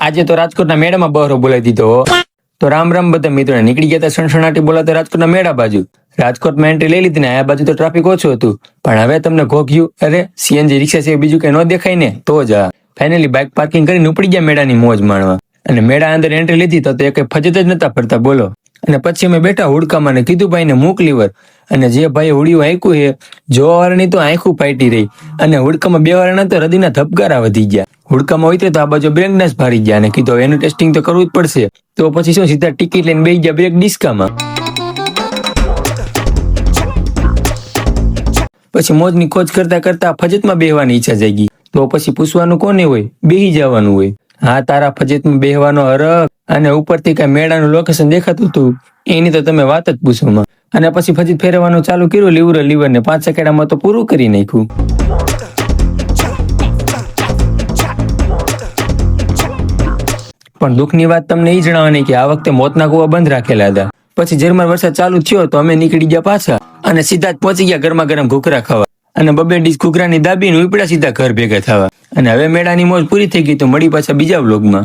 આજે તો રાજકોટના મેળામાં બહરો બોલાવી દીધો હો. તો રામ રામ બધા મિત્રોને નીકળી ગયા હતા સણસણાટી બોલાતા રાજકોટના મેળા બાજુ. રાજકોટમાં એન્ટ્રી લઈ લીધી ને આ બાજુ તો ટ્રાફિક ઓછું હતું, પણ હવે તમને ઘોઘ્યું. અરે સીએનજી રિક્ષા છે બીજું કઈ ન દેખાય ને તો જ. ફાઇનલી બાઇક પાર્કિંગ કરીને ઉપડી ગયા મેળાની મોજ માણવા. અને મેળા અંદર એન્ટ્રી લીધી તો એ કઈ ફજત જ નતા પડતા બોલો. અને પછી અમે બેઠા હુડકામાં ને કીધું ભાઈને મૂક લીવર. અને જે ભાઈ હુડિયું આંખ્યું છે જોવા વાળાની તો આંખું ફાટી રહી. અને હુડકામાં બે વાળાના તો હૃદયના ધબકારા વધી ગયા. હુડકામાં હોય તો આ બાજુ બ્રેકડાન્સ ભારી ગયા અને કીધું એનું ટેસ્ટિંગ તો કરવું જ પડશે. તો પછી શું સીધા ટિકિટ લઈને બેસી ગયા બ્રેક ડિસ્કામાં. પછી મોજની ખોજ કરતા કરતા ફજતમાં બેહવાની ઈચ્છા જાગી. તો પછી પૂછવાનું કોને હોય, બેહી જવાનું હોય. હા, તારા ફજતમાં બેહવાનો હરખ. અને ઉપરથી કઈ મેળાનું લોકેશન દેખાતું હતું એની તો તમે વાત જ પૂછોમાં. અને પછી ફજત ફેરવવાનું ચાલુ કર્યું લીવર ને 5 સેકન્ડમાં તો પૂરું કરી નાખ્યું. પણ દુઃખની વાત તમને એ જણાવવાની કે આ વખતે મોતના કુવા બંધ રાખેલા હતા. પછી ઝરમર વરસાદ ચાલુ થયો તો અમે નીકળી ગયા પાછા અને સીધા જ પહોંચી ગયા ગરમા ગરમ ઘૂઘરા ખાવા. અને બબે ડીશ ઘૂઘરાની દાબીને ઉપડ્યા સીધા ઘર ભેગા થવા. અને હવે મેળાની મોજ પૂરી થઈ ગઈ તો મળી પાછા બીજા વ્લોગમાં.